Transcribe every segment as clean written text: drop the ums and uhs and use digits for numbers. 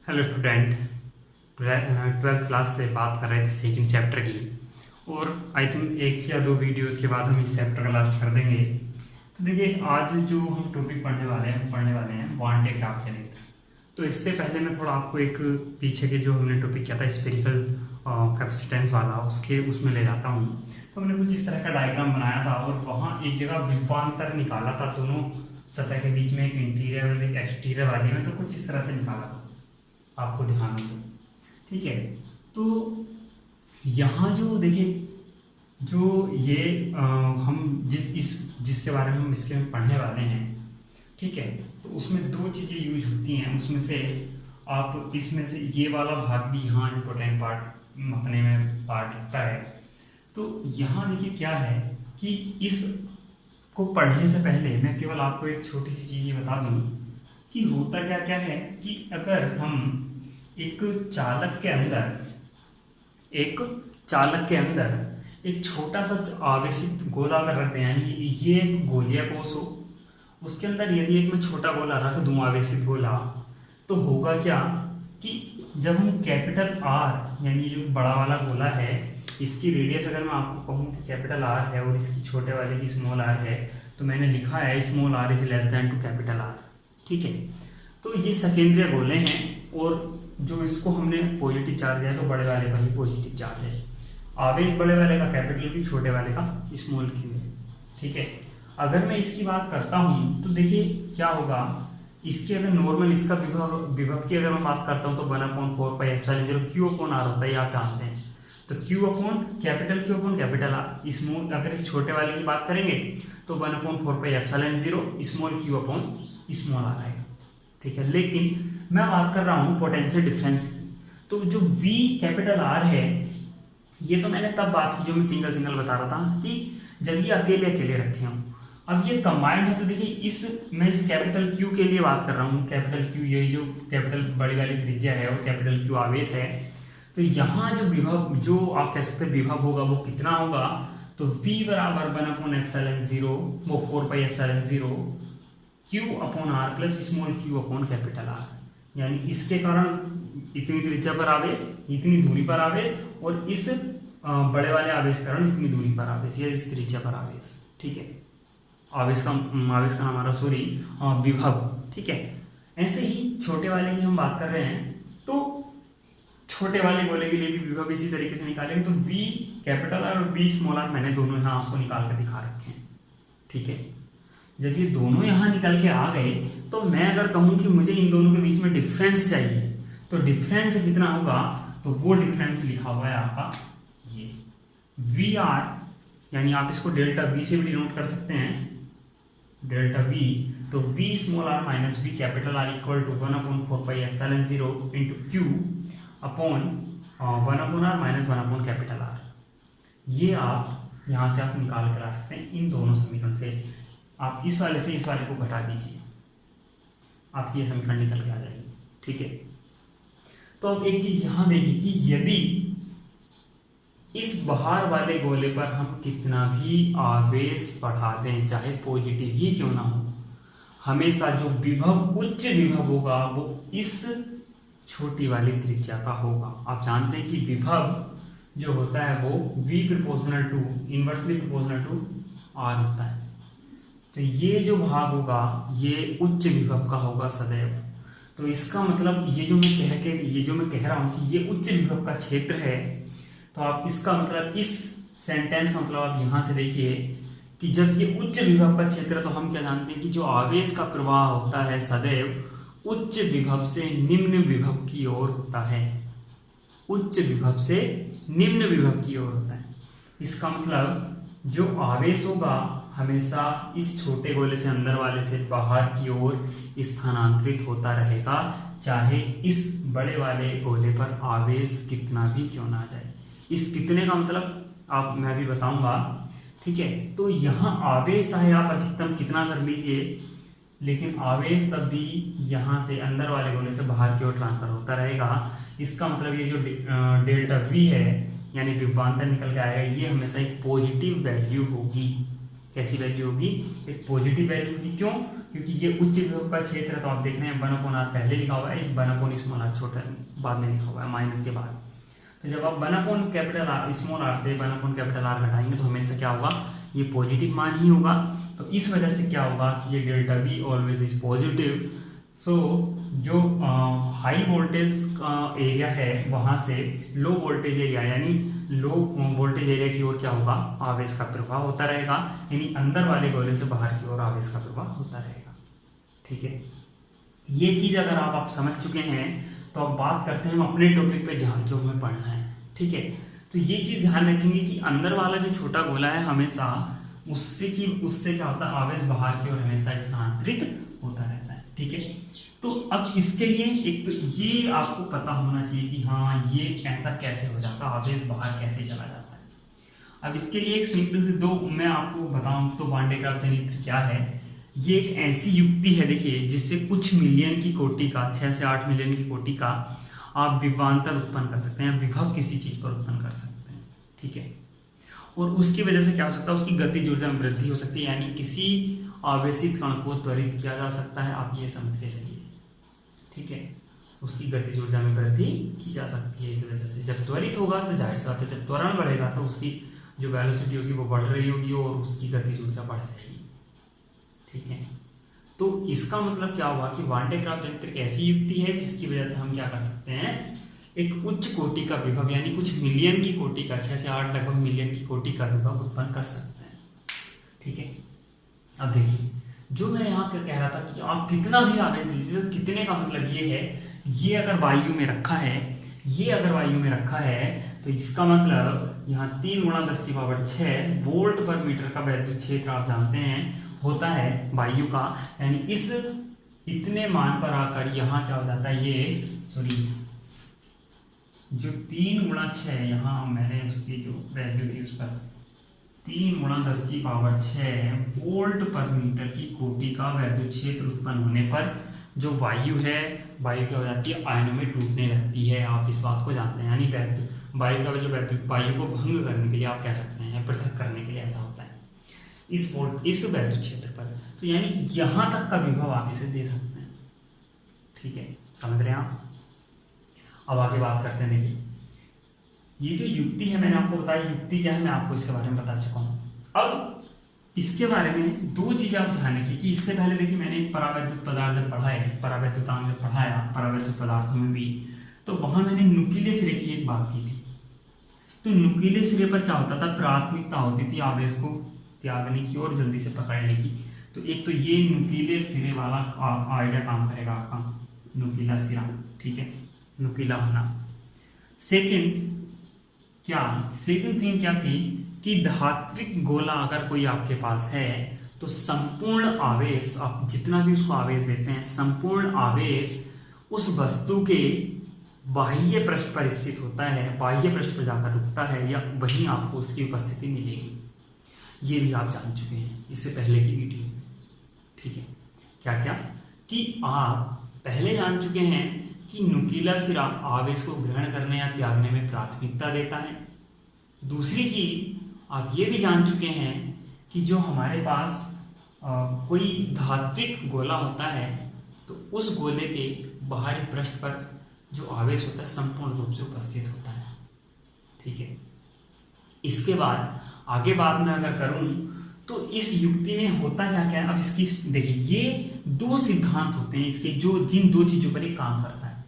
Hello student. Twelfth class से बात कर रहे थे सेकंड चैप्टर की। और आई थिंक एक या दो वीडियोज़ के बाद हम इस चैप्टर का लास्ट कर देंगे। तो देखिए, आज जो हम टॉपिक पढ़ने वाले हैं वांटे ग्राफ चरित्र। तो इससे पहले मैं थोड़ा आपको एक पीछे के जो हमने टॉपिक किया था स्फेरिकल कैपेसिटेंस वाला, उसमें ले जाता हूँ। तो हमने कुछ इस तरह का डायग्राम बनाया था और वहाँ एक जगह विभवांतर निकाला था दोनों सतह के बीच में, एक इंटीरियर और एक एक्सटीरियर वाले में। तो कुछ इस तरह से निकाला था, आपको दिखाना तो ठीक है। तो यहाँ जो देखिए, जो ये हम जिसके बारे में हम इसके पढ़ने वाले हैं, ठीक है, तो उसमें दो चीज़ें यूज होती हैं। उसमें से आप इसमें से ये वाला भाग भी यहाँ इम्पोर्टेंट पार्ट अपने में पार्ट रखता है। तो यहाँ देखिए क्या है कि इस को पढ़ने से पहले मैं केवल आपको एक छोटी सी चीज़ ये बता दूँ कि होता क्या क्या है कि अगर हम एक चालक के अंदर एक छोटा सा आवेशित गोला अगर रखते हैं, यानी ये एक गोलिया कोष हो, उसके अंदर यदि एक मैं छोटा गोला रख दूं, आवेशित गोला, तो होगा क्या कि जब हम कैपिटल आर, यानी जो बड़ा वाला गोला है, इसकी रेडियस अगर मैं आपको कहूँ कि कैपिटल आर है और इसकी छोटे वाले की स्मॉल आर है, तो मैंने लिखा है small R is less than two capital R, ठीक है। तो ये सकेंद्रीय गोले हैं और जो इसको हमने पॉजिटिव चार्ज है, तो बड़े वाले का भी पॉजिटिव चार्ज है। आवेश बड़े वाले का कैपिटल भी, छोटे वाले का स्मॉल क्यू है, ठीक है। अगर मैं इसकी बात करता हूँ तो देखिए क्या होगा, इसके अगर नॉर्मल इसका विभव की अगर मैं बात करता हूँ तो 1/4πε0 क्यू अपॉन आर होता है, आप जानते हैं। तो Q upon capital R. Small अगर इस छोटे वाले की बात करेंगे तो 1/4πε0 small Q upon small R आएगा, ठीक है। लेकिन मैं बात कर रहा हूँ पोटेंशियल डिफरेंस की। तो जो V कैपिटल R है, ये तो मैंने तब बात की जो मैं सिंगल बता रहा था कि जब ये अकेले रखे हों। अब ये कंबाइंड है, तो देखिए मैं इस कैपिटल Q के लिए बात कर रहा हूँ। कैपिटल Q ये जो कैपिटल बड़ी वाली त्रिज्या है और कैपिटल Q आवेश है। तो यहाँ जो विभव, जो आप कह सकते हैं विभव होगा, वो कितना होगा, तो V बराबर 1/ε0 वो 4πε0 Q upon R plus small q upon capital R। यानी इसके कारण इतनी त्रिज्या पर आवेश, इतनी दूरी पर आवेश, और इस बड़े वाले आवेश के कारण इतनी दूरी पर आवेश या इस त्रिज्या पर आवेश, ठीक है। आवेश का नाम हमारा विभव, ठीक है। ऐसे ही छोटे वाले की हम बात कर रहे हैं, तो छोटे वाले गोले के लिए भी विभव इसी तरीके से निकालेंगे। तो V कैपिटल आर और V स्मॉल आर मैंने दोनों यहाँ आपको निकाल कर दिखा रखे हैं, ठीक है। जब ये दोनों यहाँ निकल के आ गए, तो मैं अगर कहूँ कि मुझे इन दोनों के बीच में डिफरेंस चाहिए, तो डिफरेंस कितना होगा, तो वो डिफरेंस लिखा हुआ है आपका ये वी आर, यानी आप इसको डेल्टा वी से भी डिनोट कर सकते हैं, डेल्टा वी। तो V small R minus V capital R equal to 1/4πε0 into Q upon 1/r minus 1/ capital R. ये आप यहाँ से आप निकाल कर आ सकते हैं इन दोनों समीकरण से। आप इस वाले से इस वाले को घटा दीजिए, आपकी ये समीकरण निकल के आ जाएगी, ठीक है। तो अब एक चीज यहां देखिए कि यदि इस बाहर वाले गोले पर हम कितना भी आवेश बढ़ा दें, चाहे पॉजिटिव ही क्यों ना हो, हमेशा जो विभव उच्च विभव होगा वो इस छोटी वाली त्रिज्या का होगा। आप जानते हैं कि विभव जो होता है वो V proportional to, inversely proportional to R होता है। तो ये जो भाग होगा ये उच्च विभव का होगा सदैव। तो इसका मतलब ये जो मैं कह रहा हूँ कि ये उच्च विभव का क्षेत्र है, तो आप इसका मतलब इस सेंटेंस का मतलब आप यहाँ से देखिए कि जब ये उच्च विभव का क्षेत्र है, तो हम क्या जानते हैं कि जो आवेश का प्रवाह होता है सदैव उच्च विभव से निम्न विभव की ओर होता है, उच्च विभव से निम्न विभव की ओर होता है। इसका मतलब जो आवेश होगा हमेशा इस छोटे गोले से अंदर वाले से बाहर की ओर स्थानांतरित होता रहेगा, चाहे इस बड़े वाले गोले पर आवेश कितना भी क्यों ना जाए। इस कितने का मतलब मैं भी बताऊंगा, ठीक है। तो यहाँ आवेश चाहे आप अधिकतम कितना कर लीजिए, लेकिन आवेश तब भी यहाँ से अंदर वाले गोले से बाहर की ओर ट्रांसफर होता रहेगा। इसका मतलब ये जो डेल्टा V है, यानी विभवांतर निकल के आएगा, ये हमेशा एक पॉजिटिव वैल्यू होगी, कैसी वैल्यू होगी, एक पॉजिटिव वैल्यू होगी। क्यों? क्योंकि ये उच्च विभव का क्षेत्र है, तो आप देख रहे हैं 1/r पहले लिखा हुआ है, इस 1/r छोटा बाद में लिखा हुआ है माइनस के बाद। तो जब आप 1/R स्मॉल r से 1/R घटाएंगे तो हमेशा क्या होगा, ये पॉजिटिव मान ही होगा। तो इस वजह से क्या होगा कि ये delta V always is positive. So जो हाई वोल्टेज एरिया है वहाँ से लो वोल्टेज एरिया यानी लो वोल्टेज एरिया की ओर क्या होगा, आवेश का प्रवाह होता रहेगा, यानी अंदर वाले गोले से बाहर की ओर आवेश का प्रवाह होता रहेगा। ठीक है, ये चीज़ अगर आप समझ चुके हैं तो अब बात करते हैं हम अपने टॉपिक पे जहाँ जो हमें पढ़ना है। ठीक है, तो ये चीज़ ध्यान रखेंगे कि अंदर वाला जो छोटा गोला है हमेशा उससे क्या होता है, आवेश बाहर की ओर हमेशा स्थानांतरित होता रहता है। ठीक है, तो अब इसके लिए एक तो ये आपको पता होना चाहिए कि हाँ ये ऐसा कैसे हो जाता है, आवेश बाहर कैसे चला जाता है। अब इसके लिए एक सिंपल से दो मैं आपको बताऊं तो वान डे ग्राफ जनित्र क्या है। ये एक ऐसी युक्ति है देखिए जिससे कुछ मिलियन की कोटि का 6 से 8 मिलियन की कोटि का आप विभवांतर उत्पन्न कर सकते हैं, विभव किसी चीज पर उत्पन्न कर सकते हैं। ठीक है, और उसकी वजह से क्या हो सकता है, उसकी गतिज ऊर्जा में वृद्धि हो सकती है, यानी किसी आवेशित कण को त्वरित किया जा सकता है। आप ये समझ के चलिए। ठीक है, उसकी गतिज ऊर्जा में वृद्धि की जा सकती है। इस वजह से जब त्वरित होगा तो जाहिर सी बात है, जब त्वरण बढ़ेगा तो उसकी जो वेलोसिटी होगी वो बढ़ रही होगी और उसकी गतिज ऊर्जा बढ़ जाएगी। ठीक है, तो इसका मतलब क्या हुआ कि वान डे ग्राफ जनित्र एक ऐसी युक्ति है जिसकी वजह से हम क्या कर सकते हैं, एक उच्च कोटि का विभव यानी कुछ मिलियन की कोटि का 6 से 8 लगभग मिलियन की कोटि का विभव उत्पन्न कर सकते हैं। ठीक है, अब देखिए जो मैं यहाँ क्या कह रहा था कि आप कितना भी आवेश दीजिए, तो कितने का मतलब ये है, ये अगर वायु में रखा है, ये अगर वायु में रखा है तो इसका मतलब यहाँ 3 × 10⁶ वोल्ट पर मीटर का वैद्युत क्षेत्र आप जानते हैं होता है वायु का, यानी इस इतने मान पर आकर यहाँ क्या हो जाता है, ये सॉरी जो 3 × 6 यहाँ मैंने उसकी जो वैल्यू थी उस पर 3 × 10⁶ वोल्ट पर मीटर की कोटि का वैद्युत क्षेत्र उत्पन्न होने पर जो वायु है, वायु क्या हो जाती है, आयनों में टूटने लगती है। आप इस बात को जानते हैं, यानी वायु का जो वायु को भंग करने के लिए आप कह सकते हैं, पृथक करने के लिए ऐसा होता है इस वैद्युत क्षेत्र पर। तो यानी यहाँ तक का विभव आप इसे दे सकते हैं। ठीक है, समझ रहे हैं आप। अब आगे बात करते हैं। देखिए ये जो युक्ति है मैंने आपको बताया, युक्ति क्या है मैं आपको इसके बारे में बता चुका हूँ। अब इसके बारे में दो चीजें आप ध्यान रखिए कि इससे पहले देखिए मैंने परावैद्युत पदार्थ जब पढ़ा है, परावैद्युतांक जब पढ़ाया परावैद्युत पदार्थों में भी, तो वहां मैंने नुकीले सिरे की एक बात की थी। तो नुकीले सिरे पर क्या होता था, प्राथमिकता होती थी आवेश को त्यागने की और जल्दी से पकड़ने की। तो एक तो ये नुकीले सिरे वाला आइडिया काम करेगा आपका, नुकीला सिरा। ठीक है, नुकीला होना। सेकेंड थिंग क्या थी कि धात्विक गोला अगर कोई आपके पास है तो संपूर्ण आवेश, आप जितना भी उसको आवेश देते हैं, संपूर्ण आवेश उस वस्तु के बाह्य पृष्ठ पर स्थित होता है, बाह्य पृष्ठ पर जाकर रुकता है, या वहीं आपको उसकी उपस्थिति मिलेगी। ये भी आप जान चुके हैं इससे पहले की वीडियो में। ठीक है, क्या क्या कि आप पहले जान चुके हैं कि नुकीला सिरा आवेश को ग्रहण करने या त्यागने में प्राथमिकता देता है। दूसरी चीज आप ये भी जान चुके हैं कि जो हमारे पास कोई धात्विक गोला होता है तो उस गोले के बाहरी पृष्ठ पर जो आवेश होता है संपूर्ण रूप से उपस्थित होता है। ठीक है, इसके बाद आगे बात में अगर करूं तो इस युक्ति में होता क्या क्या है। अब इसकी देखिए ये दो सिद्धांत होते हैं इसके, जो जिन दो चीजों पर ये काम करता है।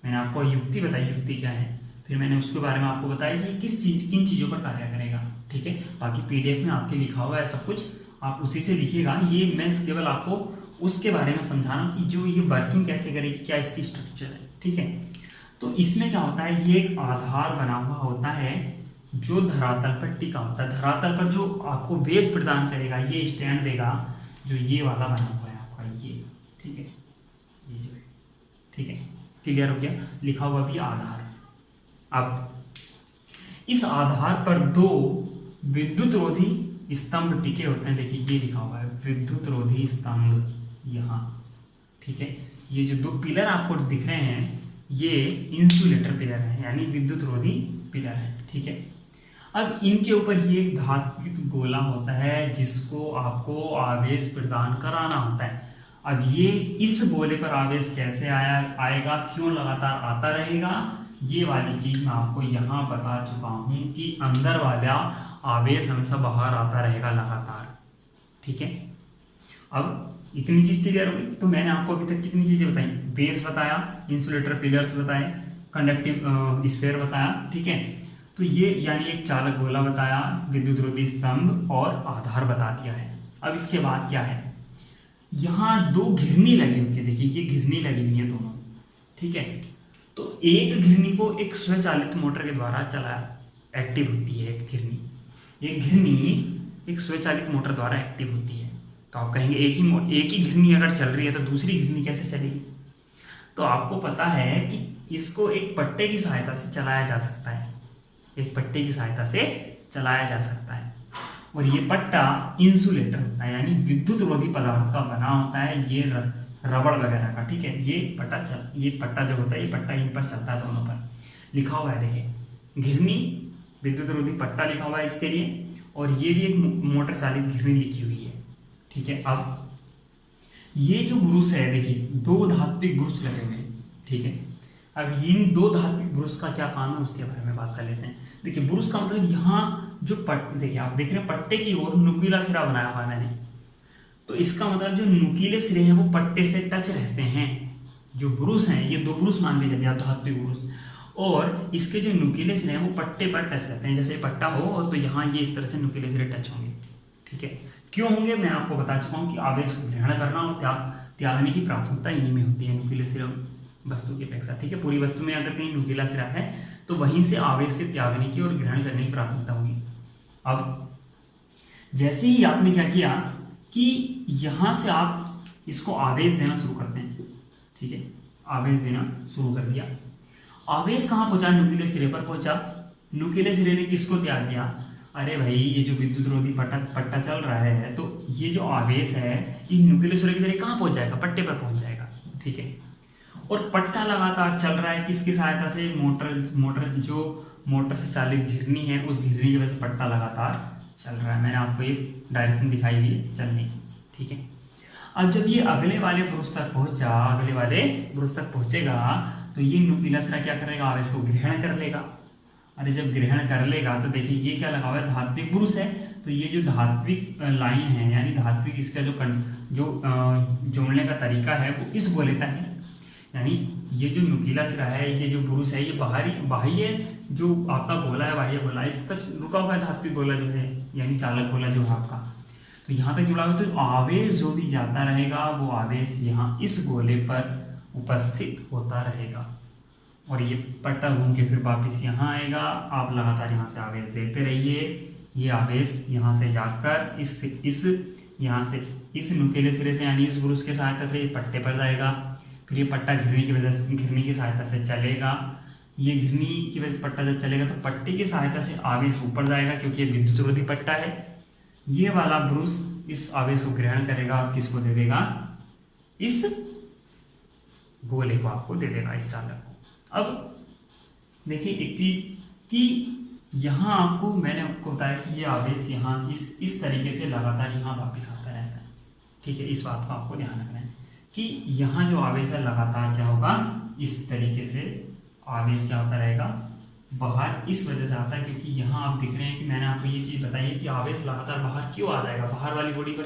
मैंने आपको युक्ति बताई, युक्ति क्या है, फिर मैंने उसके बारे में आपको बताया कि किन चीजों पर कार्य करेगा। ठीक है, बाकी पीडीएफ में आपके लिखा हुआ है सब कुछ, आप उसी से लिखिएगा। ये मैं केवल आपको उसके बारे में समझाना कि जो ये वर्किंग कैसे करेगी, क्या इसकी स्ट्रक्चर है। ठीक है, तो इसमें क्या होता है, ये एक आधार बना हुआ होता है जो धरातल पर टिका होता है। धरातल पर जो आपको बेस प्रदान करेगा, ये स्टैंड देगा जो ये वाला बना हुआ है आपका ये। ठीक है, ये जो है, ठीक है, क्लियर हो गया, लिखा हुआ भी आधार। अब इस आधार पर दो विद्युत रोधी स्तंभ टिके होते हैं। देखिए ये लिखा हुआ है विद्युत रोधी स्तंभ यहाँ। ठीक है, ये जो दो पिलर आपको दिख रहे हैं ये इंसुलेटर पिलर है, यानी विद्युत रोधी पिलर है। ठीक है, अब इनके ऊपर ये एक धात्विक गोला होता है जिसको आपको आवेश प्रदान कराना होता है। अब ये इस गोले पर आवेश कैसे आएगा, क्यों लगातार आता रहेगा, ये वाली चीज मैं आपको यहाँ बता चुका हूँ कि अंदर वाला आवेश हमेशा बाहर आता रहेगा लगातार। ठीक है, अब इतनी चीज क्लियर हो गई। तो मैंने आपको अभी तक कितनी चीजें बताई, बेस बताया, इंसुलेटर पिलर्स बताए, कंडक्टिव स्फीयर बताया। ठीक है, तो ये यानी एक चालक गोला बताया, विद्युत रोधी स्तंभ और आधार बता दिया है। अब इसके बाद क्या है, यहाँ दो घिरनी लगी हुई है, देखिए ये घिरनी लगी हुई है दोनों। ठीक है, तो एक घिरनी को एक स्वचालित मोटर के द्वारा चलाया एक्टिव होती है। एक घिरनी एक स्वचालित मोटर द्वारा एक्टिव होती है। तो आप कहेंगे एक ही घिरनी अगर चल रही है तो दूसरी घिरनी कैसे चलेगी। तो आपको पता है कि इसको एक पट्टे की सहायता से चलाया जा सकता है, एक पट्टे की सहायता से चलाया जा सकता है। और ये पट्टा इंसुलेटर होता है, यानी विद्युत रोधी पदार्थ का बना होता है, ये रबड़ वगैरह का। ठीक है, ये पट्टा जो होता है, ये पट्टा इन पर चलता है, दोनों पर लिखा हुआ है। देखिए घिरनी विद्युत रोधी पट्टा लिखा हुआ है इसके लिए, और ये भी एक मोटर चालित घिरनी लिखी हुई है। ठीक है, अब ये जो ब्रुश है, देखिए दो धात्विक ब्रुश लगे हुए हैं। ठीक है, अब इन दो धात्विक ब्रुश का क्या काम है उसके बारे में बात कर लेते हैं। देखिए ब्रुश का मतलब यहाँ जो देखिए आप देख रहे हैं पट्टे की ओर नुकीला सिरा बनाया हुआ है मैंने, तो इसका मतलब जो नुकीले सिरे हैं वो पट्टे से टच रहते हैं। जो ब्रुश हैं, ये दो ब्रुश मान लीजिए आप, धात्विक ब्रुश, और इसके जो नुकीले सिरे हैं वो पट्टे पर टच रहते हैं। जैसे पट्टा हो तो यहाँ ये इस तरह से नुकीले सिरे टच होंगे। ठीक है, क्यों होंगे मैं आपको बता चुका हूँ कि आवेश को ग्रहण करना और त्यागने की प्राथमिकता इन्हीं में होती है, नुकीले सिरे वस्तु की अपेक्षा। ठीक है, पूरी वस्तु में अगर कहीं नुकीला सिरा है तो वहीं से आवेश के त्यागने की और ग्रहण करने की प्राथमिकता होगी। अब जैसे ही आपने क्या किया कि यहाँ से आप इसको आवेश देना शुरू करते हैं। ठीक है, आवेश देना शुरू कर दिया। आवेश कहाँ पहुंचा, नुकीले सिरे पर पहुंचा। नुकीले सिरे ने किसको त्याग दिया, अरे भाई ये जो विद्युत रोधी पट्टा चल रहा है, तो ये जो आवेश है इस नुकीले सिरे के जरिए कहाँ पहुंच जाएगा, पट्टे पर पहुंच जाएगा। ठीक है, और पट्टा लगातार चल रहा है किसकी सहायता से, मोटर से चालित घिरनी है, उस घिरनी की वजह से पट्टा लगातार चल रहा है। मैंने आपको ये डायरेक्शन दिखाई हुई है चलने की। ठीक है, अब जब ये अगले वाले ब्रुश तक पहुंचेगा तो ये नुकीला सिरा क्या करेगा, आवेश को ग्रहण कर लेगा। अरे जब ग्रहण कर लेगा तो देखिए ये क्या लगा हुआ है, धात्विक ब्रुश है, तो ये जो धात्विक लाइन है, यानी धात्विक इसका जो जोड़ने का तरीका है वो इस गोले तक है। यानी ये जो नुकीला सिरा है, ये जो ब्रुश है, ये बाह्य जो आपका गोला है, बाह्य गोला, इस तक रुका हुआ है धात्विक गोला जो है, यानी चालक गोला जो है आपका, तो यहाँ तक जुड़ा हुआ। तो आवेश जो भी जाता रहेगा वो आवेश यहाँ इस गोले पर उपस्थित होता रहेगा, और ये पट्टा घूम के फिर वापिस यहाँ आएगा। आप लगातार यहाँ से आवेश देते रहिए, ये आवेश यहाँ से जाकर इस नुकीले सिरे से, यानी इस ब्रुश के सहायता से ये पट्टे पर जाएगा। फिर ये पट्टा घिरनी की सहायता से चलेगा। ये घिरनी की वजह से पट्टा जब चलेगा तो पट्टे की सहायता से आवेश ऊपर जाएगा, क्योंकि ये विद्युत रोधी पट्टा है। ये वाला ब्रुश इस आवेश को ग्रहण करेगा और किसको दे देगा, इस गोले को आपको दे देगा, इस चालक को। अब देखिए एक चीज कि यहाँ आपको मैंने आपको बताया कि ये आवेश यहाँ इस तरीके से लगातार यहाँ वापस आता रहता है। ठीक है, इस बात को आपको ध्यान रखना है कि यहाँ जो आवेश है लगातार क्या होगा, इस तरीके से आवेश क्या होता रहेगा, बाहर इस वजह से आता है क्योंकि यहाँ आप दिख रहे हैं कि मैंने आपको ये चीज़ बताई है कि आवेश लगातार बाहर क्यों आ जाएगा। बाहर वाली बॉडी पर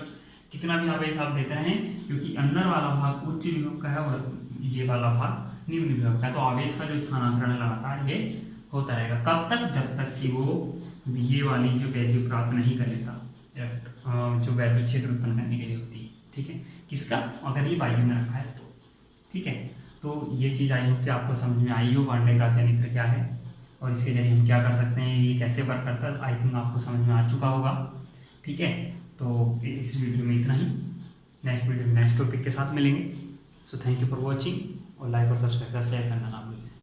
कितना भी आवेश आप देते रहें, क्योंकि अंदर वाला भाग उच्च विभव का है और ये वाला भाग निम्न विभव का है, तो आवेश का जो स्थानांतरण है लगातार ये होता रहेगा। कब तक, जब तक कि वो ये वाली जो वैल्यू प्राप्त नहीं कर लेता, जो वैद्युत क्षेत्र उत्पन्न करने के लिए होती है। ठीक है, किसका, अगर ये वायु में रखा है तो। ठीक है, तो ये चीज़ आई हो कि आपको समझ में आई हो वार्ने का जनित्र क्या है और इसके जरिए हम क्या कर सकते हैं, ये कैसे वर्क करता है, आई थिंक आपको समझ में आ चुका होगा। ठीक है, तो इस वीडियो में इतना ही। नेक्स्ट वीडियो में नेक्स्ट टॉपिक के साथ मिलेंगे। So thank you for watching, और लाइक और सब्सक्राइब शेयर करना ना भूलें।